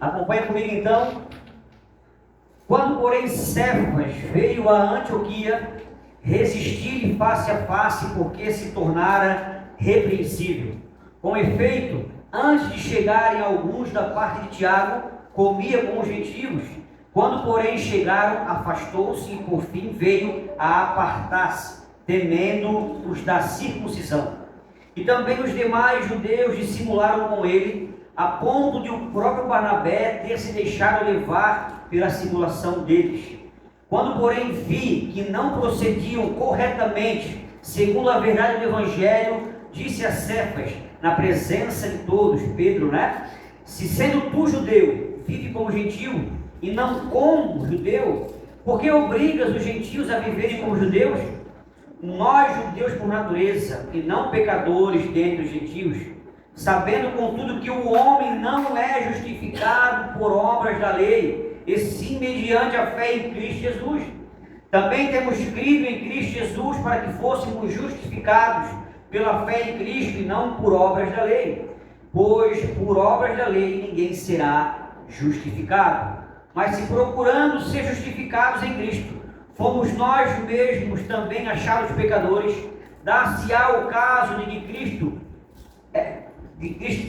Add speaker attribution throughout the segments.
Speaker 1: Acompanha comigo então. Quando, porém, Cefas veio a Antioquia, resistir-lhe face a face, porque se tornara repreensível. Com efeito, antes de chegarem alguns da parte de Tiago, comia com os gentios. Quando, porém, chegaram, afastou-se e, por fim, veio a apartar-se, temendo os da circuncisão. E também os demais judeus dissimularam com ele, a ponto de o próprio Barnabé ter se deixado levar pela simulação deles. Quando, porém, vi que não procediam corretamente, segundo a verdade do Evangelho, disse a Cefas, na presença de todos, Pedro, se sendo tu judeu, vive como gentil, e não como judeu, por que obrigas os gentios a viverem como judeus? Nós, judeus por natureza, e não pecadores dentre os gentios, sabendo, contudo, que o homem não é justificado por obras da lei, e sim mediante a fé em Cristo Jesus. Também temos crido em Cristo Jesus para que fôssemos justificados pela fé em Cristo e não por obras da lei, pois por obras da lei ninguém será justificado. Mas se procurando ser justificados em Cristo, fomos nós mesmos também achados pecadores, dar-se-á o caso de Cristo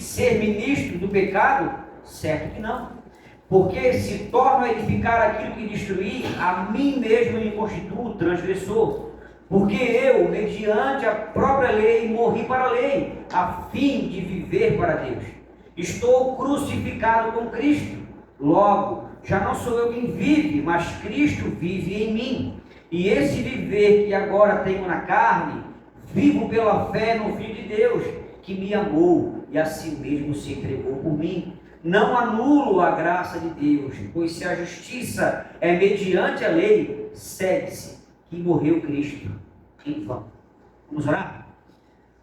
Speaker 1: ser ministro do pecado? Certo que não. Porque se torno a edificar aquilo que destruí, a mim mesmo me constituo transgressor. Porque eu, mediante a própria lei, morri para a lei, a fim de viver para Deus. Estou crucificado com Cristo. Logo, já não sou eu quem vive, mas Cristo vive em mim. E esse viver que agora tenho na carne, vivo pela fé no Filho de Deus, que me amou e a si mesmo se entregou por mim. Não anulo a graça de Deus, pois se a justiça é mediante a lei, segue-se que morreu Cristo em vão. Vamos orar?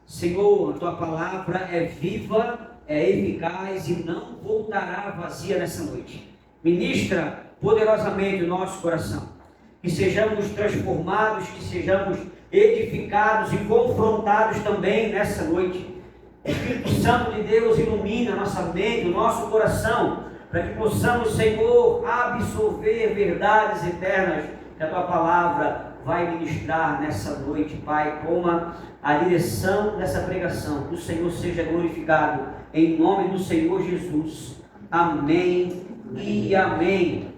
Speaker 1: Senhor, a tua palavra é viva, é eficaz e não voltará vazia nessa noite. Ministra poderosamente o nosso coração, que sejamos transformados, que sejamos edificados e confrontados também nessa noite. Espírito Santo de Deus, ilumina a nossa mente, o nosso coração, para que possamos, Senhor, absorver verdades eternas que a tua palavra vai ministrar nessa noite. Pai, toma a direção dessa pregação, que o Senhor seja glorificado, em nome do Senhor Jesus. Amém e amém.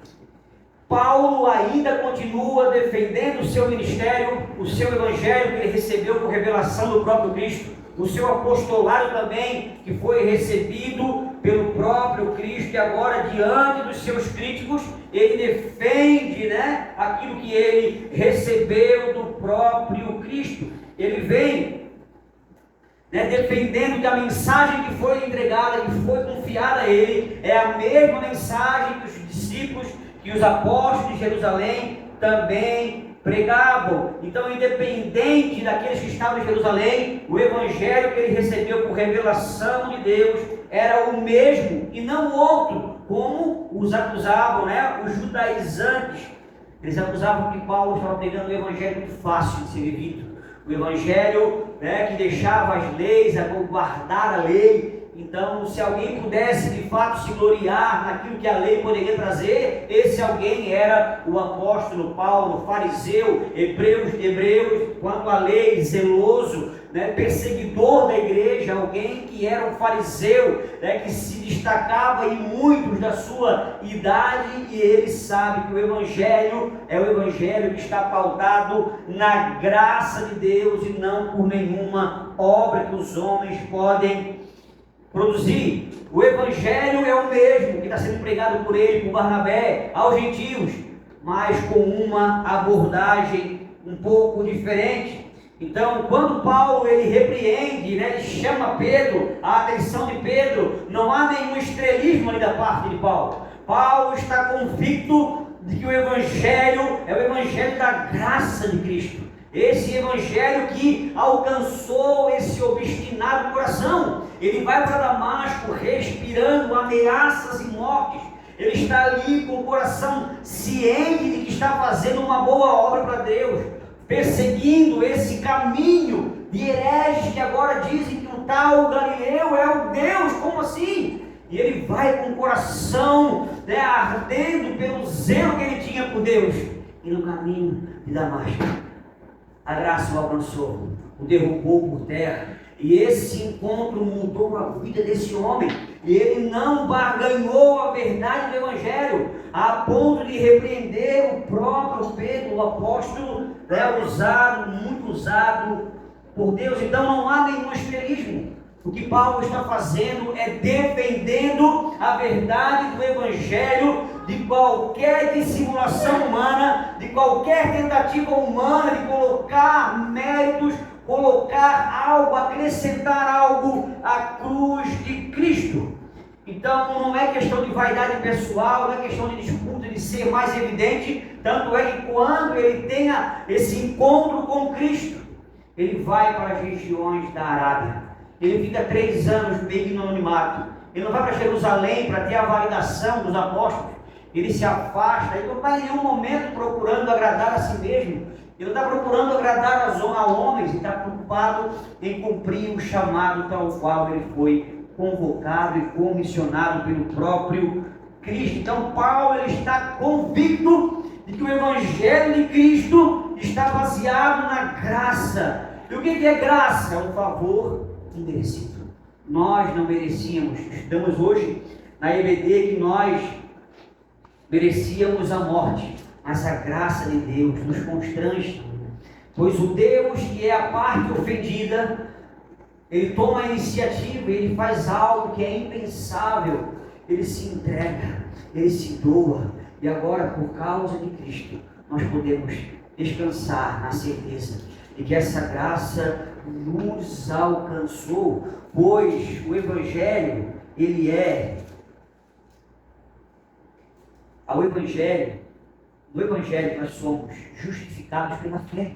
Speaker 1: Paulo ainda continua defendendo o seu ministério, o seu evangelho que ele recebeu por revelação do próprio Cristo, o seu apostolado também, que foi recebido pelo próprio Cristo, e agora, diante dos seus críticos, ele defende aquilo que ele recebeu do próprio Cristo. Ele vem defendendo que a mensagem que foi entregada, que foi confiada a ele, é a mesma mensagem que os discípulos, que os apóstolos de Jerusalém também pregavam. Então, independente daqueles que estavam em Jerusalém, o evangelho que ele recebeu por revelação de Deus era o mesmo e não outro, como os acusavam, os judaizantes. Eles acusavam que Paulo estava pregando um evangelho muito fácil de ser vivido, o evangelho que deixava as leis, a guardar a lei. Então, se alguém pudesse de fato se gloriar naquilo que a lei poderia trazer, esse alguém era o apóstolo Paulo, fariseu, hebreus, quanto à lei, zeloso, perseguidor da igreja, alguém que era um fariseu, que se destacava em muitos da sua idade, e ele sabe que o evangelho é o evangelho que está pautado na graça de Deus e não por nenhuma obra que os homens podem produzir. O evangelho é o mesmo que está sendo pregado por ele, por Barnabé, aos gentios, mas com uma abordagem um pouco diferente. Então, quando Paulo ele repreende, ele chama Pedro, a atenção de Pedro, não há nenhum estrelismo ali da parte de Paulo. Paulo está convicto de que o evangelho é o evangelho da graça de Cristo. Esse evangelho que alcançou esse obstinado coração. Ele vai para Damasco respirando ameaças e mortes. Ele está ali com o coração ciente de que está fazendo uma boa obra para Deus, perseguindo esse caminho de hereges que agora dizem que o tal Galileu é o Deus. Como assim? e ele vai com o coração, né, ardendo pelo zelo que ele tinha por Deus. E no caminho de Damasco, a graça o alcançou, o derrubou por terra. E esse encontro mudou a vida desse homem. E ele não barganhou a verdade do Evangelho, a ponto de repreender o próprio Pedro, o apóstolo, muito usado por Deus. Então não há nenhum esterismo. O que Paulo está fazendo é defendendo a verdade do Evangelho de qualquer dissimulação humana, de qualquer tentativa humana de colocar méritos, colocar algo, acrescentar algo à cruz de Cristo. Então não é questão de vaidade pessoal, não é questão de disputa de ser mais evidente, tanto é que quando ele tenha esse encontro com Cristo, ele vai para as regiões da Arábia. Ele fica 3 anos meio no anonimato. Ele não vai para Jerusalém para ter a validação dos apóstolos. Ele se afasta. Ele não está em nenhum momento procurando agradar a si mesmo. Ele não está procurando agradar a homens. Ele está preocupado em cumprir o chamado tal qual ele foi convocado e comissionado pelo próprio Cristo. Então Paulo ele está convicto de que o Evangelho de Cristo está baseado na graça. E o que é graça? É um favor imerecido. Nós não merecíamos. Estudamos hoje na EBD que nós merecíamos a morte, mas a graça de Deus nos constrange, pois o Deus que é a parte ofendida, ele toma a iniciativa, ele faz algo que é impensável, ele se entrega, ele se doa, e agora por causa de Cristo nós podemos descansar na certeza de que essa graça nos alcançou, pois o Evangelho, ele é no Evangelho nós somos justificados pela fé,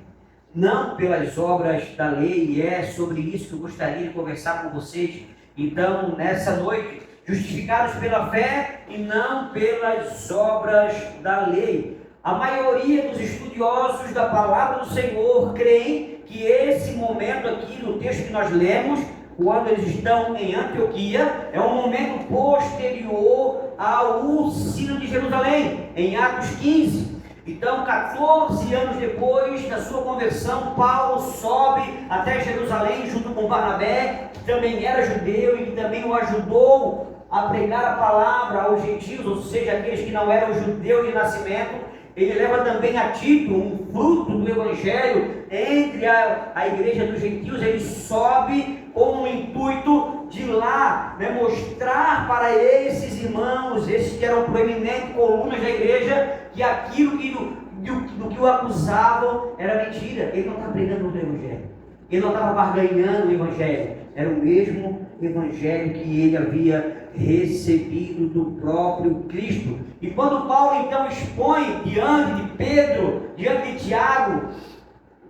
Speaker 1: não pelas obras da lei, e é sobre isso que eu gostaria de conversar com vocês. Então, nessa noite, justificados pela fé e não pelas obras da lei. A maioria dos estudiosos da palavra do Senhor creem que esse momento aqui no texto que nós lemos, quando eles estão em Antioquia, é um momento posterior ao Sino de Jerusalém, em Atos 15. Então, 14 anos depois da sua conversão, Paulo sobe até Jerusalém junto com Barnabé, que também era judeu e que também o ajudou a pregar a palavra aos gentios, ou seja, aqueles que não eram judeus de nascimento. Ele leva também a Tito, um fruto do Evangelho, entre a igreja dos gentios. Ele sobe com o intuito de lá, mostrar para esses irmãos, esses que eram proeminentes colunas da igreja, que aquilo do que o acusavam era mentira. Ele não está pregando o Evangelho, ele não estava barganhando o Evangelho, era o mesmo Evangelho que ele havia recebido do próprio Cristo. E quando Paulo então expõe diante de Pedro, diante de Tiago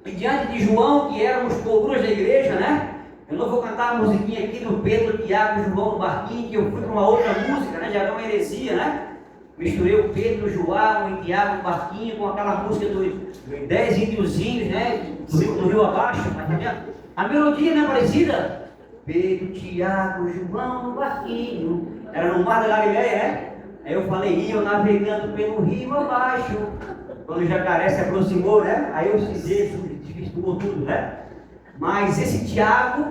Speaker 1: e diante de João, que eram os colunas da igreja, né? Eu não vou cantar a musiquinha aqui do Pedro, Tiago e João no barquinho, que eu fui para uma outra música, né? Já não heresia, né? Misturei o Pedro, João e Tiago no barquinho com aquela música dos 10 índiozinhos, né? Do rio abaixo. A melodia não é parecida? Pedro, Tiago, João no barquinho. Era no mar da Galileia, né? Aí eu falei, iam navegando pelo rio abaixo. Quando o jacaré se aproximou, né? Aí eu desvirtuou tudo, né? Mas esse Tiago,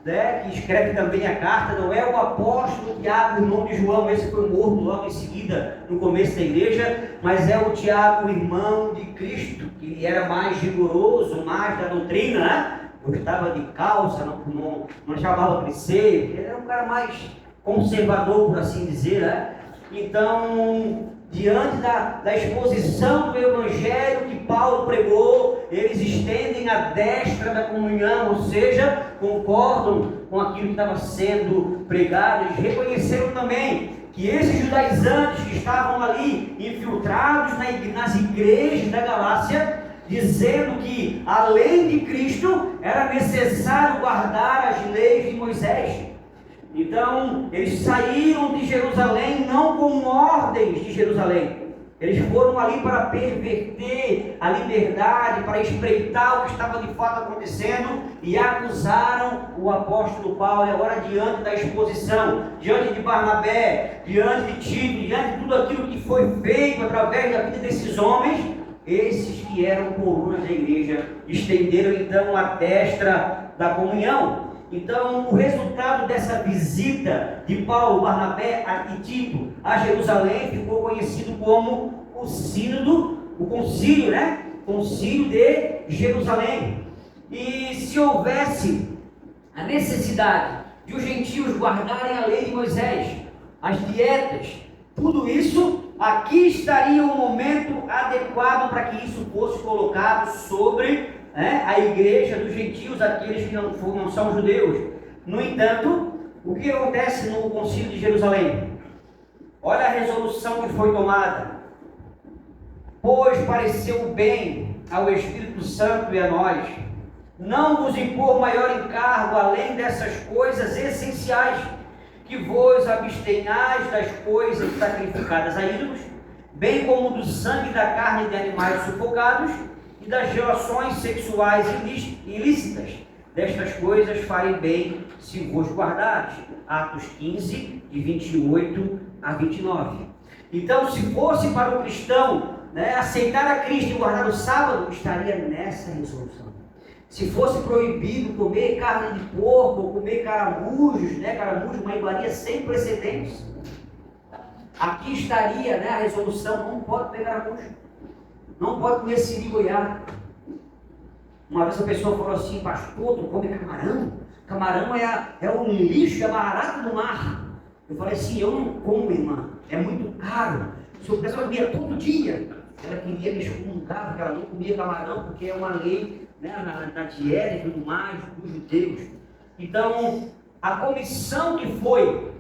Speaker 1: né, que escreve também a carta, não é o apóstolo Tiago, o nome de João, esse foi morto logo em seguida, no começo da igreja, mas é o Tiago, irmão de Cristo, que era mais rigoroso, mais da doutrina, né? Gostava de calça, não chamava crescer, ele era um cara mais conservador, por assim dizer, né? Então, diante da exposição do Evangelho que Paulo pregou, eles estendem a destra da comunhão, ou seja, concordam com aquilo que estava sendo pregado. Eles reconheceram também que esses judaizantes que estavam ali infiltrados nas igrejas da Galácia, dizendo que além de Cristo era necessário guardar as leis de Moisés. Então eles saíram de Jerusalém não com ordens de Jerusalém, Eles foram ali para perverter a liberdade, para espreitar o que estava de fato acontecendo e acusaram o apóstolo Paulo. E agora, diante da exposição, diante de Barnabé, diante de Tito, diante de tudo aquilo que foi feito através da vida desses homens, esses que eram colunas da igreja estenderam então a destra da comunhão. Então, o resultado dessa visita de Paulo, Barnabé e Tito a Jerusalém ficou conhecido como o sínodo, o concílio, né? Concílio de Jerusalém. E se houvesse a necessidade de os gentios guardarem a lei de Moisés, as dietas, tudo isso, aqui estaria o momento adequado para que isso fosse colocado sobre a igreja dos gentios, aqueles que não são judeus. No entanto, o que acontece no concílio de Jerusalém? Olha a resolução que foi tomada. Pois pareceu bem ao Espírito Santo e a nós, não vos impor maior encargo além dessas coisas essenciais, que vos abstenhais das coisas sacrificadas a ídolos, bem como do sangue da carne de animais sufocados, e das relações sexuais ilícitas. Destas coisas farem bem se vos guardares. Atos 15, de 28 a 29. Então, se fosse para o cristão aceitar a Cristo e guardar o sábado, estaria nessa resolução. Se fosse proibido comer carne de porco, ou comer caramujos, caramujo, uma iguaria sem precedentes, aqui estaria a resolução: não pode comer caramujo. Não pode comer siri goiá. Uma vez a pessoa falou assim: pastor, tu come camarão? Camarão é um lixo, é barato do mar. Eu falei assim: eu não como, irmã, é muito caro. Se a pessoa comia todo dia, ela queria me excomungar, porque ela não comia camarão, porque é uma lei na dieta e tudo mais dos judeus. Então, a comissão que foi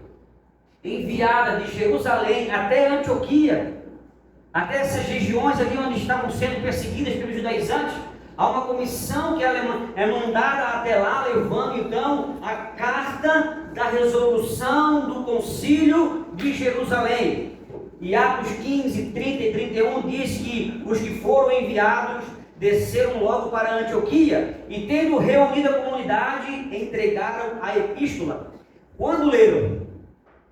Speaker 1: enviada de Jerusalém até Antioquia, até essas regiões ali onde estavam sendo perseguidas pelos judaizantes, há uma comissão que ela é mandada até lá, levando então a carta da resolução do concílio de Jerusalém. E Atos 15, 30 e 31 diz que os que foram enviados desceram logo para Antioquia e, tendo reunido a comunidade, entregaram a epístola. Quando leram,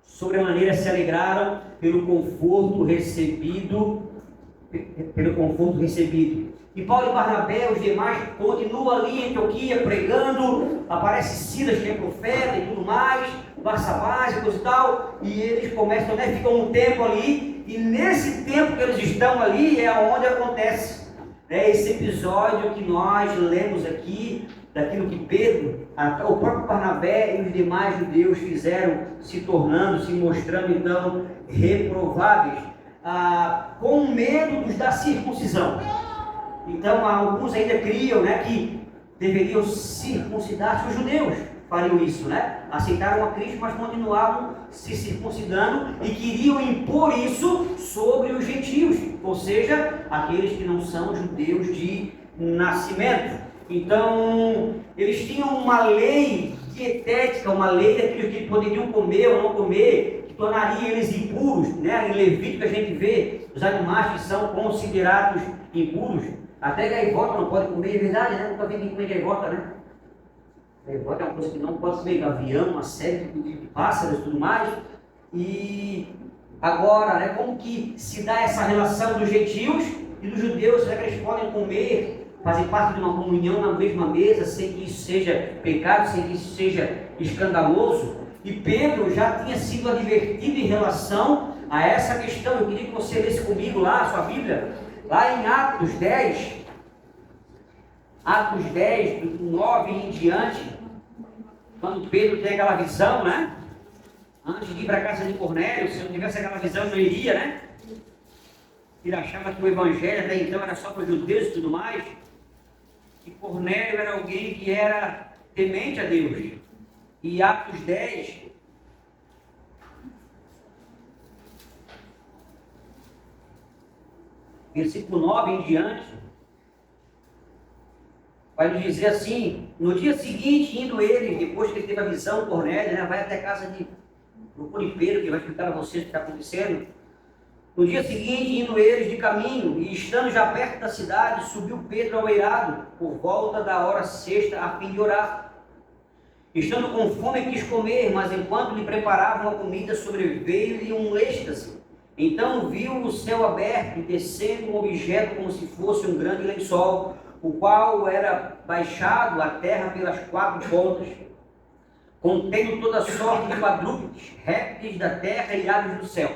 Speaker 1: sobremaneira se alegraram pelo conforto recebido. E Paulo e Barnabé, os demais, continuam ali em Antioquia pregando. Aparece Silas, que é profeta e tudo mais, Barsabás e coisa e tal, e eles começam, ficam um tempo ali, e nesse tempo que eles estão ali é onde acontece esse episódio que nós lemos aqui, daquilo que Pedro, o próprio Barnabé e os demais judeus fizeram, se mostrando então reprováveis, com medo da circuncisão. Então alguns ainda criam que deveriam circuncidar-se. Os judeus fariam isso, aceitaram a Cristo, mas continuavam se circuncidando e queriam impor isso sobre os gentios, ou seja, aqueles que não são judeus de nascimento. Então eles tinham uma lei dietética, uma lei daquilo que poderiam comer ou não comer, que tornaria eles impuros. Em Levítico a gente vê os animais que são considerados impuros. Até gaivota não pode comer, é verdade, Nunca vi ninguém comer gaivota, Gaivota é uma coisa que não pode comer, gavião, uma série de pássaros e tudo mais. E agora, como que se dá essa relação dos gentios e dos judeus? Será que eles podem comer, fazer parte de uma comunhão na mesma mesa, sem que isso seja pecado, sem que isso seja escandaloso? E Pedro já tinha sido advertido em relação a essa questão. Eu queria que você lesse comigo lá a sua Bíblia, lá em Atos 10, do 9 em diante, quando Pedro tem aquela visão, antes de ir para a casa de Cornélio. Se não tivesse aquela visão, não iria, Ele achava que o evangelho até então era só para os judeus e tudo mais, e Cornélio era alguém que era temente a Deus. E Atos 10, versículo 9 em diante, vai nos dizer assim: no dia seguinte, indo ele, depois que ele teve a visão, Cornélio, vai até a casa de Pedro, que vai explicar a vocês o que está acontecendo. No dia seguinte, indo eles de caminho, e estando já perto da cidade, subiu Pedro ao eirado, por volta da hora sexta, a fim de orar. Estando com fome, quis comer, mas enquanto lhe preparavam a comida, sobreveio-lhe um êxtase. Então viu o céu aberto e descendo um objeto como se fosse um grande lençol, o qual era baixado à terra pelas quatro pontas, contendo toda sorte de quadrúpedes, répteis da terra e aves do céu.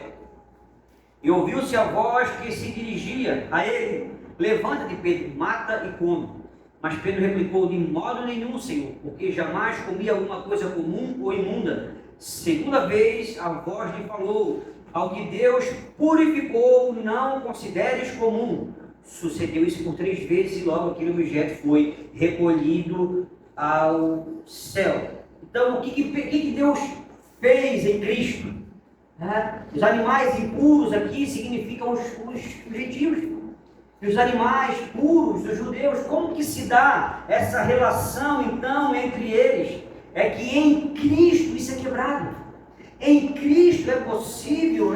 Speaker 1: E ouviu-se a voz que se dirigia a ele: levanta-te, Pedro, mata e come. Mas Pedro replicou: de modo nenhum, Senhor, porque jamais comi alguma coisa comum ou imunda. Segunda vez a voz lhe falou: ao que Deus purificou, não consideres comum. Sucedeu isso por 3 vezes e logo aquele objeto foi recolhido ao céu. Então, o que Deus fez em Cristo? Os animais impuros aqui significam os gentios. E os animais puros, os judeus, como que se dá essa relação então entre eles? É que em Cristo isso é quebrado. Em Cristo é possível,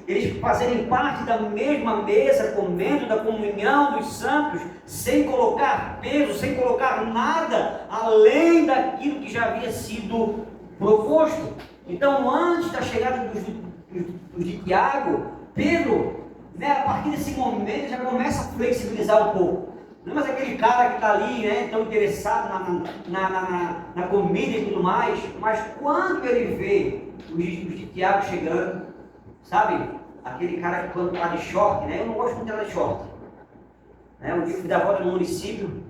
Speaker 1: eles fazerem parte da mesma mesa, comendo da comunhão dos santos, sem colocar peso, sem colocar nada além daquilo que já havia sido proposto. Então, antes da chegada dos de Tiago, Pedro, a partir desse momento, já começa a flexibilizar um pouco. Não é mais aquele cara que está ali, tão interessado na comida e tudo mais, mas quando ele vê os de Tiago chegando, sabe? Aquele cara que quando está de short, eu não gosto muito de andar de short. Um dia eu fui dar volta no município,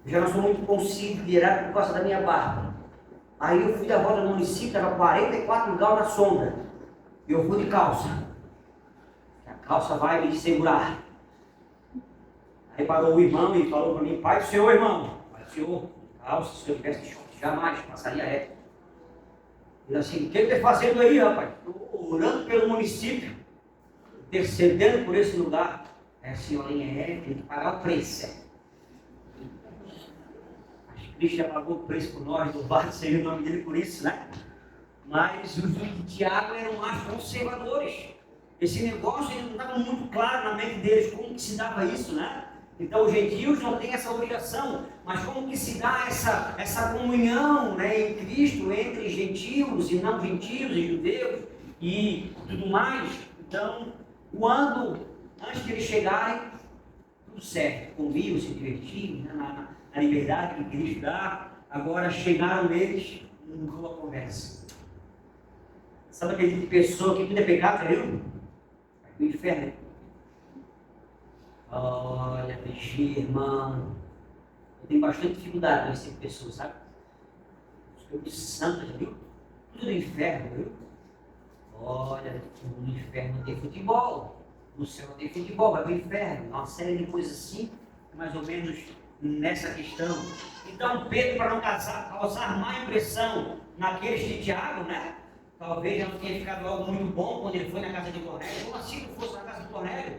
Speaker 1: eu já não sou muito considerado por causa da minha barba. Aí eu fui dar volta no município, estava 44 graus na sombra, e eu fui de calça. A calça vai me segurar. Aí parou o irmão e falou para mim: pai do senhor, irmão, pai do senhor, calça, se eu tivesse de short, jamais passaria reto. Ele assim: o que ele está fazendo aí, rapaz? Estou orando pelo município, intercedendo por esse lugar. A senhorinha tem que pagar o preço. Acho que Cristo já pagou o preço por nós, louvado seja o nome dele por isso, Mas os de Tiago eram mais conservadores. Esse negócio não estava muito claro na mente deles como que se dava isso, Então os gentios não têm essa obrigação, mas como que se dá essa comunhão em Cristo entre gentios e não gentios e judeus e tudo mais. Então, antes de eles chegarem, tudo certo, comiam, se divertiam, na liberdade que Cristo dá. Agora chegaram eles, mudou a conversa. Sabe aquele tipo de pessoa que tudo é pecado, viu? O inferno. Olha, bichinho, irmão. Eu tenho bastante dificuldade com esse tipo de pessoa, sabe? Os de santas, viu? Tudo do inferno, viu? Olha, no inferno tem futebol. No céu tem futebol, vai para o inferno. Uma série de coisas assim, mais ou menos nessa questão. Então, Pedro, para não causar má impressão naqueles de Tiago, Talvez já não tenha ficado algo muito bom quando ele foi na casa de Cornélio. Como assim que fosse na casa de Cornélio?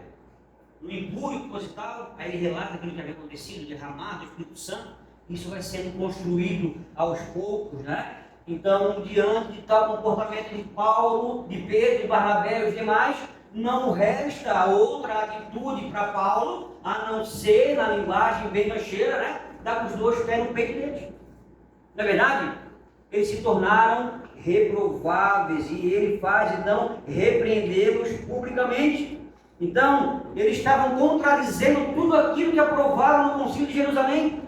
Speaker 1: No impúrio, coisa e tal. Aí ele relata aquilo que havia acontecido, derramado, o Espírito Santo. Isso vai sendo construído aos poucos, Então, diante de tal comportamento de Paulo, de Pedro, de Barnabé e os demais, não resta outra atitude para Paulo, a não ser, na linguagem bem mancheira, dar com os 2 pés no peito deles. Não é verdade? Eles se tornaram reprováveis e ele faz então repreendê-los publicamente. Então, eles estavam contradizendo tudo aquilo que aprovaram no Concílio de Jerusalém.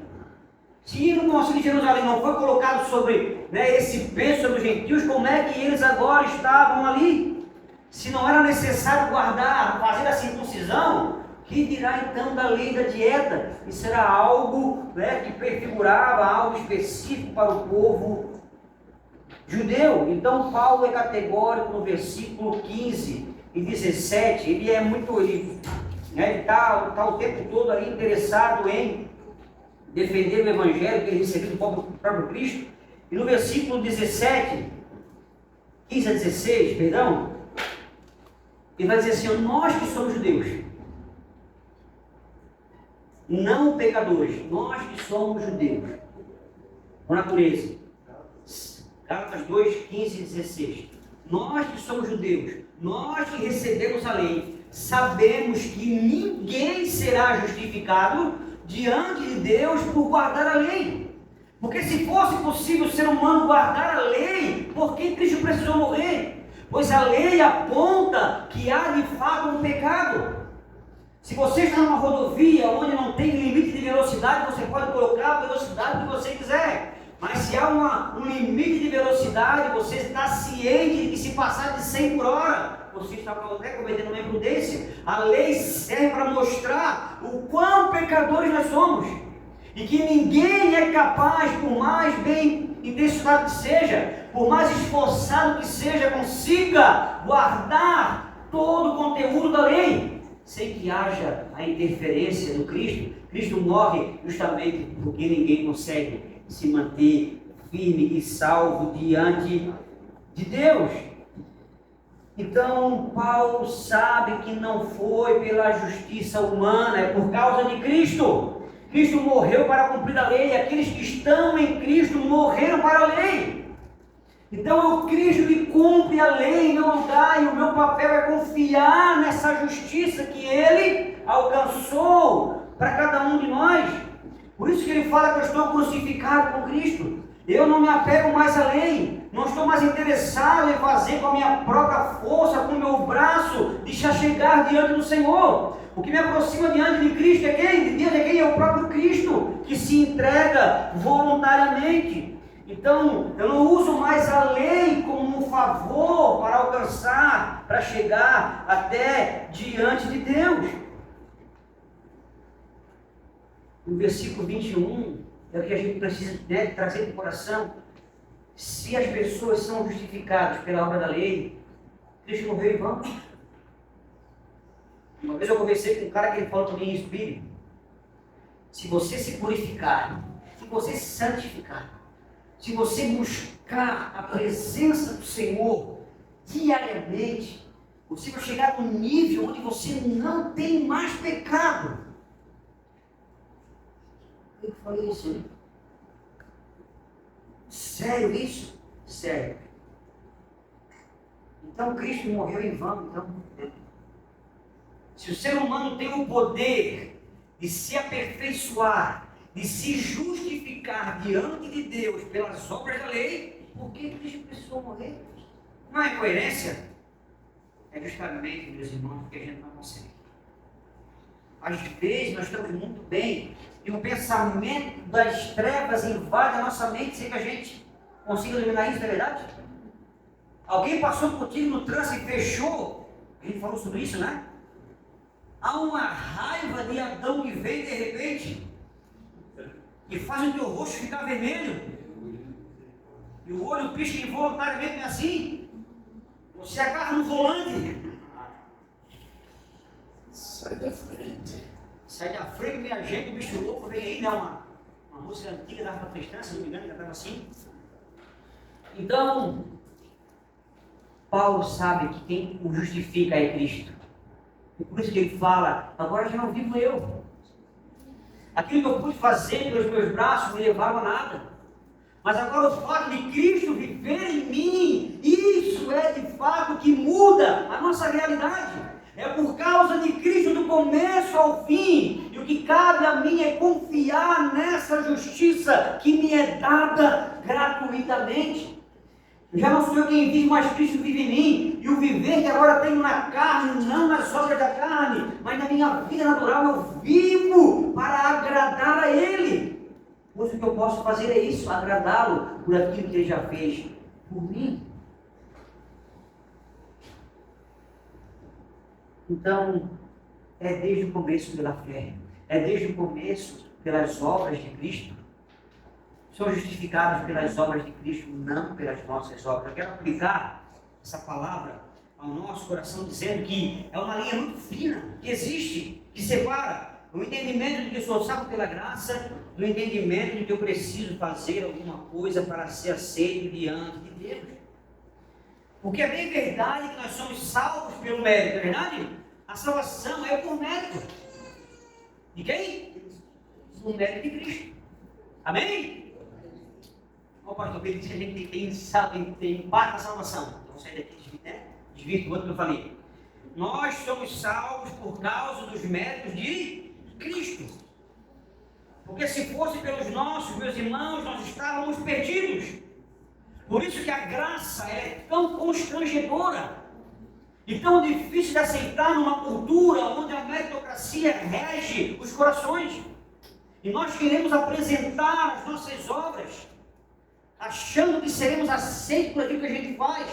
Speaker 1: Se no Concílio de Jerusalém não foi colocado sobre esse peso sobre os gentios, como é que eles agora estavam ali? Se não era necessário fazer a circuncisão, que dirá então da lei da dieta? Isso era algo que prefigurava algo específico para o povo judeu. Então Paulo é categórico no versículo 15 e 17, ele é muito, ele está o tempo todo ali interessado em defender o evangelho que ele recebeu do próprio Cristo. E no versículo 17, 15 a 16, perdão, ele vai dizer assim: nós que somos judeus, não pecadores, nós que somos judeus, por natureza. Gálatas 2, 15 e 16. nós que somos judeus, nós que recebemos a lei, sabemos que ninguém será justificado diante de Deus por guardar a lei. Porque se fosse possível o ser humano guardar a lei, por que Cristo precisou morrer? Pois a lei aponta que há de fato um pecado. Se você está numa rodovia onde não tem limite de velocidade, você pode colocar a velocidade que você quiser. Mas se há um limite de velocidade, você está ciente de que se passar de 100 por hora, você está cometendo uma imprudência. A lei serve para mostrar o quão pecadores nós somos. E que ninguém é capaz, por mais bem intencionado que seja, por mais esforçado que seja, consiga guardar todo o conteúdo da lei, sem que haja a interferência do Cristo. Cristo morre justamente porque ninguém consegue se manter firme e salvo diante de Deus. Então, Paulo sabe que não foi pela justiça humana, é por causa de Cristo. Cristo morreu para cumprir a lei, aqueles que estão em Cristo morreram para a lei. Então é o Cristo que cumpre a lei em meu lugar, e o meu papel é confiar nessa justiça que Ele alcançou para cada um de nós. Por isso que Ele fala que eu estou crucificado com Cristo. Eu não me apego mais à lei, não estou mais interessado em fazer com a minha própria força, com o meu braço, de chegar diante do Senhor. O que me aproxima diante de Cristo é quem? De Deus é quem? É o próprio Cristo, que se entrega voluntariamente. Então, eu não uso mais a lei como um favor para alcançar, para chegar até diante de Deus. No versículo 21, é o que a gente precisa trazer para o coração. Se as pessoas são justificadas pela obra da lei, Cristo morreu em vão. Uma vez eu conversei com um cara que ele falou para mim em espírito: se você se purificar, se você se santificar, se você buscar a presença do Senhor diariamente, você vai chegar num nível onde você não tem mais pecado. Eu falei isso. Sério isso? Sério. Então Cristo morreu em vão. Então, se o ser humano tem o poder de se aperfeiçoar, de se justificar diante de Deus pelas obras da lei, por que Cristo precisou morrer? Não é coerência? É justamente, meus irmãos, porque a gente não consegue. Às vezes nós estamos muito bem e o pensamento das trevas invade a nossa mente sem que a gente consiga eliminar isso, não é verdade? Alguém passou contigo no trânsito e fechou? A gente falou sobre isso, né? Há uma raiva de Adão que vem de repente e faz o teu rosto ficar vermelho, e o olho pisca involuntariamente, é assim. Você agarra no volante.
Speaker 2: Sai da frente.
Speaker 1: Sai da frente, minha gente, o bicho louco vem aí, né? Uma música antiga da Rafa Cristã, se não me engano, já estava assim. Então, Paulo sabe que quem o justifica é Cristo. E por isso que ele fala: agora já não vivo eu. Aquilo que eu pude fazer pelos meus braços me levava a nada. Mas agora o fato de Cristo viver em mim, isso é de fato que muda a nossa realidade. É por causa de Cristo do começo ao fim. E o que cabe a mim é confiar nessa justiça que me é dada gratuitamente. Já não sou eu quem vive, mas Cristo vive em mim. E o viver que agora tenho na carne, não nas obras da carne, mas na minha vida natural, eu vivo para agradar a Ele. Pois o que eu posso fazer é isso, agradá-lo por aquilo que Ele já fez por mim. Então, é desde o começo pela fé, é desde o começo pelas obras de Cristo. Somos justificados pelas obras de Cristo, não pelas nossas obras. Eu quero aplicar essa palavra ao nosso coração, dizendo que é uma linha muito fina, que existe, que separa o entendimento de que eu sou salvo pela graça, do entendimento de que eu preciso fazer alguma coisa para ser aceito diante de Deus. Porque é bem verdade que nós somos salvos pelo mérito, é verdade? A salvação é por mérito. De quem? O mérito de Cristo. Amém? O pastor Pedro disse que a gente tem parte da salvação. Então vamos sair daqui, né? Desvirtuando o que eu falei. Nós somos salvos por causa dos méritos de Cristo. Porque se fosse pelos nossos, meus irmãos, nós estávamos perdidos. Por isso que a graça é tão constrangedora e tão difícil de aceitar numa cultura onde a meritocracia rege os corações. E nós queremos apresentar as nossas obras, achando que seremos aceitos por aquilo que a gente faz.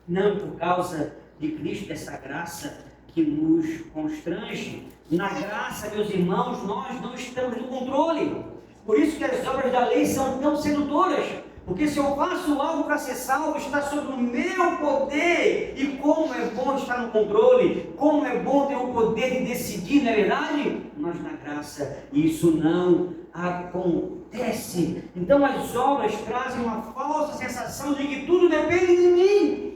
Speaker 1: Não por causa de Cristo, dessa graça que nos constrange. Na graça, meus irmãos, nós não estamos no controle. Por isso que as obras da lei são tão sedutoras. Porque se eu faço algo para ser salvo, está sob o meu poder. E como é bom estar no controle, como é bom ter o poder de decidir, não é verdade? Mas na graça isso não acontece. Então as obras trazem uma falsa sensação de que tudo depende de mim.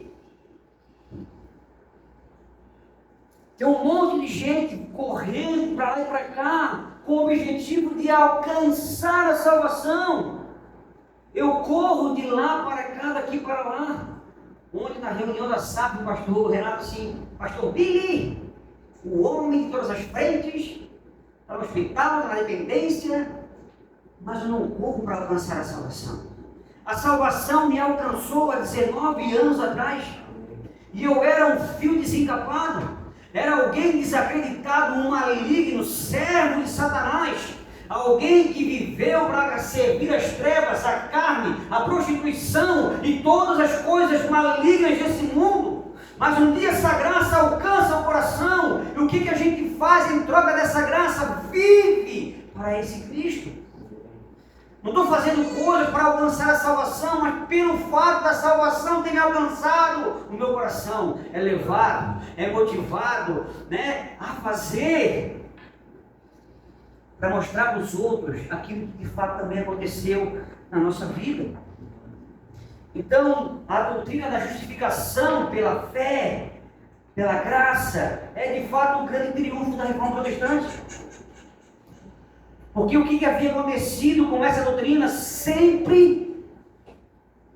Speaker 1: Tem um monte de gente correndo para lá e para cá, com o objetivo de alcançar a salvação. Eu corro de lá para cá, daqui para lá. Ontem na reunião da SAP, o pastor Renato assim, pastor Billy, o homem de todas as frentes, está no hospital, na dependência, mas eu não corro para alcançar a salvação. A salvação me alcançou há 19 anos atrás, e eu era um fio desencapado. Era alguém desacreditado, um maligno, servo de Satanás. Alguém que viveu para servir as trevas, a carne, a prostituição e todas as coisas malignas desse mundo. Mas um dia essa graça alcança o coração. E o que a gente faz em troca dessa graça? Vive para esse Cristo. Não estou fazendo coisas para alcançar a salvação, mas pelo fato da salvação ter me alcançado, o meu coração é levado, é motivado, né, a fazer, para mostrar para os outros aquilo que de fato também aconteceu na nossa vida. Então, a doutrina da justificação pela fé, pela graça, é de fato um grande triunfo da Reforma Protestante. Porque o que havia acontecido com essa doutrina? Sempre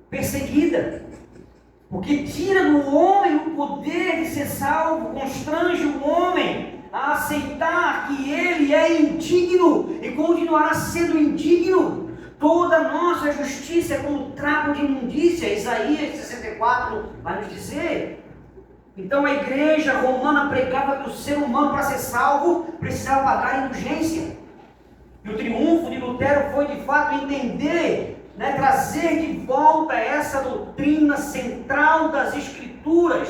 Speaker 1: perseguida. Porque tira do homem o poder de ser salvo, constrange o homem a aceitar que ele é indigno e continuará sendo indigno. Toda a nossa justiça é como trapo de imundícia. Isaías 64 vai nos dizer. Então a igreja romana pregava que o ser humano, para ser salvo, precisava pagar indulgência. E o triunfo de Lutero foi de fato entender, né, trazer de volta essa doutrina central das Escrituras.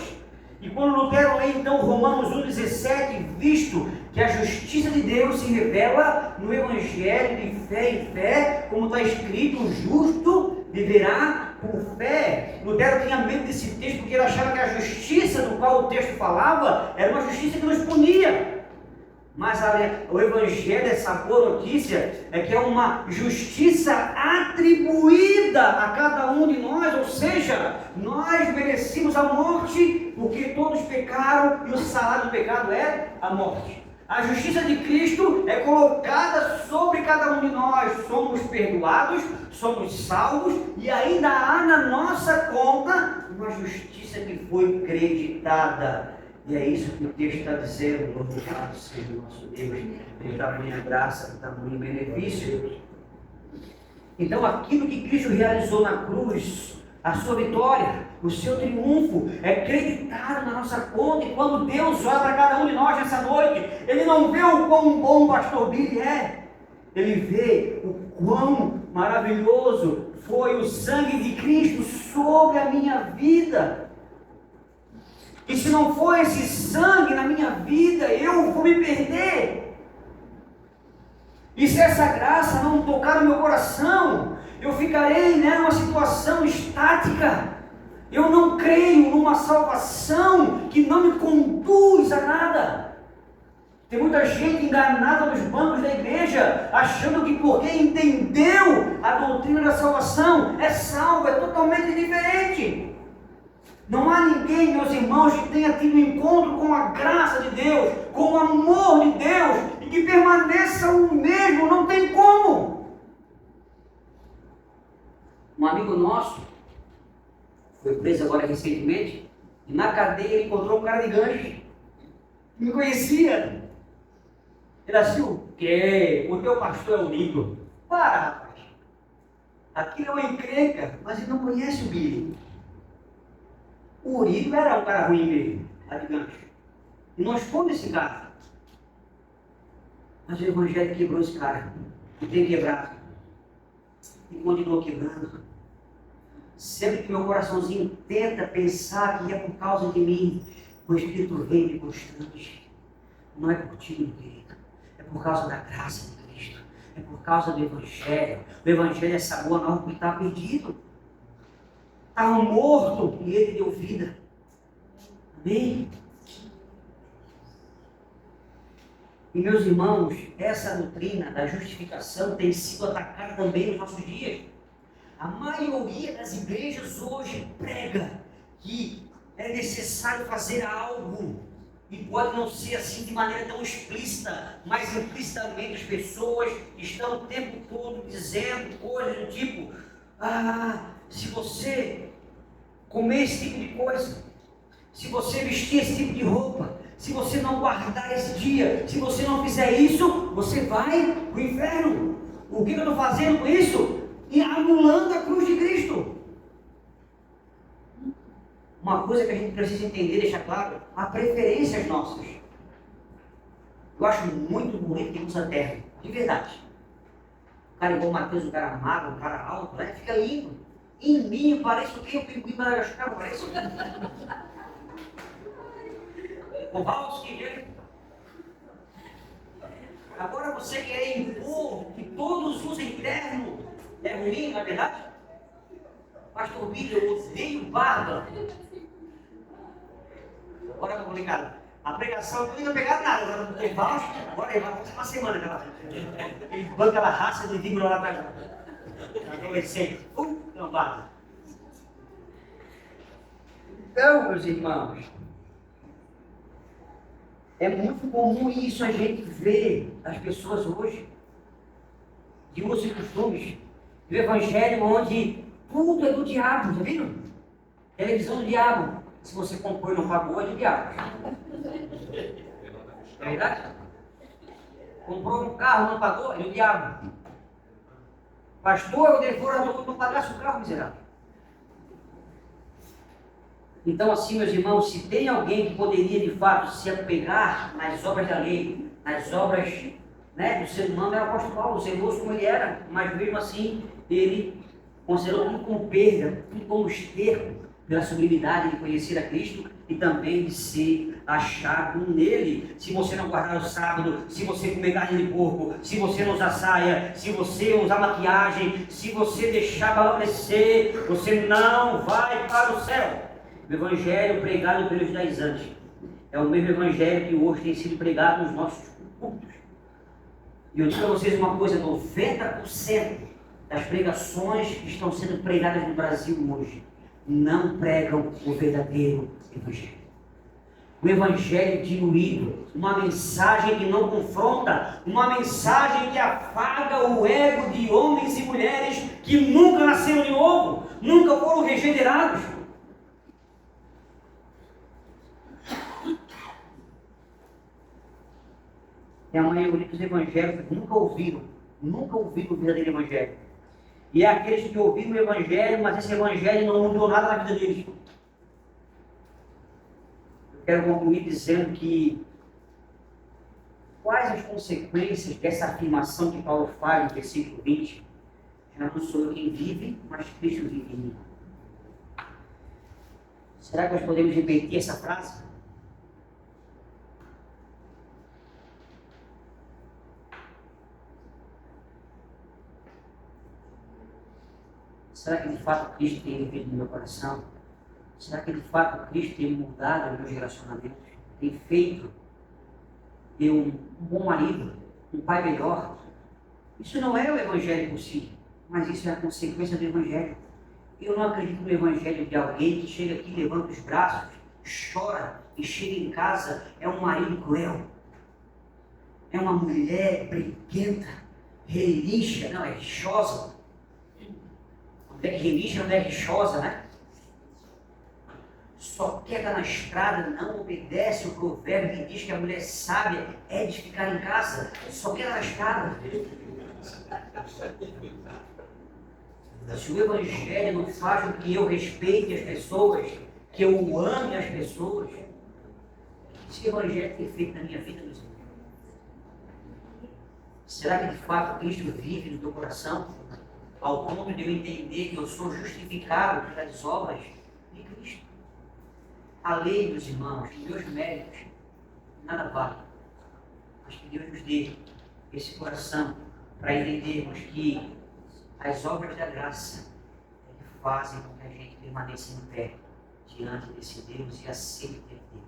Speaker 1: E quando Lutero lê então Romanos 1,17, visto que a justiça de Deus se revela no Evangelho de fé em fé, como está escrito, o justo viverá por fé. Lutero tinha medo desse texto porque ele achava que a justiça do qual o texto falava era uma justiça que nos punia. Mas o Evangelho, essa boa notícia, é que é uma justiça atribuída a cada um de nós, ou seja, nós merecemos a morte, porque todos pecaram e o salário do pecado é a morte. A justiça de Cristo é colocada sobre cada um de nós, somos perdoados, somos salvos e ainda há na nossa conta uma justiça que foi creditada. E é isso que o texto está dizendo, louvado seja o nosso Deus, de tamanha graça, de tamanho benefício. Então aquilo que Cristo realizou na cruz, a sua vitória, o seu triunfo, é creditado na nossa conta. E quando Deus olha para cada um de nós nessa noite, Ele não vê o quão bom o pastor Billy é, Ele vê o quão maravilhoso foi o sangue de Cristo sobre a minha vida. E se não for esse sangue na minha vida, eu vou me perder. E se essa graça não tocar no meu coração, eu ficarei numa situação estática. Eu não creio numa salvação que não me conduz a nada. Tem muita gente enganada nos bancos da igreja, achando que porque entendeu a doutrina da salvação, é salvo, é totalmente diferente. Não há ninguém, meus irmãos, que tenha tido encontro com a graça de Deus, com o amor de Deus, e que permaneça o mesmo, não tem como. Um amigo nosso Foi preso agora recentemente. E na cadeia ele encontrou um cara de gancho. Me conhecia. Ele assim, o quê? O teu pastor é o Nico. Para, rapaz. Aquilo é uma encrenca, mas ele não conhece o Billy. O Uribe era um cara ruim mesmo, tá de gancho. E não esconde esse cara. Mas o Evangelho quebrou esse cara. E tem quebrado. E continuou quebrando. Sempre que meu coraçãozinho tenta pensar que é por causa de mim, o Espírito vem me constrange. Não é por ti, meu querido. É por causa da graça de Cristo. É por causa do Evangelho. O Evangelho é essa boa nova que está perdido. Estava morto e ele deu vida. Amém? E meus irmãos, essa doutrina da justificação tem sido atacada também nos nossos dias. A maioria das igrejas hoje prega que é necessário fazer algo. E pode não ser assim de maneira tão explícita, mas implicitamente as pessoas estão o tempo todo dizendo coisas do tipo: se você comer esse tipo de coisa, se você vestir esse tipo de roupa, se você não guardar esse dia, se você não fizer isso, você vai para o inferno. O que eu estou fazendo com isso? E anulando a cruz de Cristo. Uma coisa que a gente precisa entender, deixar claro, há preferências nossas. Eu acho muito bonito quem usa terno, de verdade. O cara igual o Matheus, um cara magro, um cara alto, né? Fica lindo. Em mim parece o quê? O pinguim Madagascar, parece o quê? O Valsky, né? Agora você quer impor que todos usem terno, é ruim, na verdade? Pastor Billy, eu odeio barba. Agora é complicado. A pregação não ia pegar nada, agora o Valsky, agora ele vai passar uma semana, aquela. Ele banca aquela raça de vírgula lá para adolescente. Não, barba. Então, meus irmãos, é muito comum isso a gente ver as pessoas hoje, de usos e costumes, do Evangelho onde tudo é do diabo, já viram? Televisão do diabo. Se você comprou e não pagou, é do diabo. É verdade? Comprou um carro, não pagou, é do diabo. Pastor, o devorador não pagasse o carro, miserável. Então, assim, meus irmãos, se tem alguém que poderia de fato se apegar nas obras da lei, nas obras, né, do ser humano, era o apóstolo Paulo, zeloso como ele era, mas mesmo assim ele considerou tudo como perda, tudo como esterco, pela sublimidade de conhecer a Cristo e também de ser achado nele. Se você não guardar o sábado, se você comer carne de porco, se você não usar saia, se você usar maquiagem, se você deixar balanecer, você não vai para o céu. O Evangelho pregado pelos judaizantes é o mesmo Evangelho que hoje tem sido pregado nos nossos cultos. E eu digo a vocês uma coisa: 90% das pregações que estão sendo pregadas no Brasil hoje não pregam o verdadeiro Evangelho. O Evangelho diluído, uma mensagem que não confronta, uma mensagem que afaga o ego de homens e mulheres que nunca nasceram de novo, nunca foram regenerados. É a maioria dos evangélicos que nunca ouviram o verdadeiro Evangelho. E é aqueles que ouviram o Evangelho, mas esse Evangelho não mudou nada na vida deles. Eu quero concluir dizendo que quais as consequências dessa afirmação que Paulo faz no versículo 20? Já não sou eu quem vive, mas Cristo vive em mim. Será que nós podemos repetir essa frase? Será que de fato Cristo tem vivido no meu coração? Será que de fato Cristo tem mudado os meus relacionamentos? Tem feito eu um bom marido, um pai melhor? Isso não é o Evangelho por si, mas isso é a consequência do Evangelho. Eu não acredito no Evangelho de alguém que chega aqui, levanta os braços, chora e chega em casa, é um marido cruel, é uma mulher briguenta, relincha, não, é rixosa. Não é que relincha, não é rixosa, né? só quer estar na estrada, não obedece o provérbio que diz que a mulher sábia é de ficar em casa, só quer estar na estrada. Se o Evangelho não faz com que eu respeite as pessoas, que eu ame as pessoas, esse Evangelho tem feito na minha vida, meus irmãos. Será que de fato Cristo vive no teu coração? Ao ponto de eu entender que eu sou justificado pelas obras de Cristo. A lei, meus irmãos, os meus méritos, nada vale. Mas que Deus nos dê esse coração para entendermos que as obras da graça fazem com que a gente permaneça em pé diante desse Deus e aceite ele.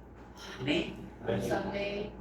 Speaker 1: Amém?
Speaker 3: Amém.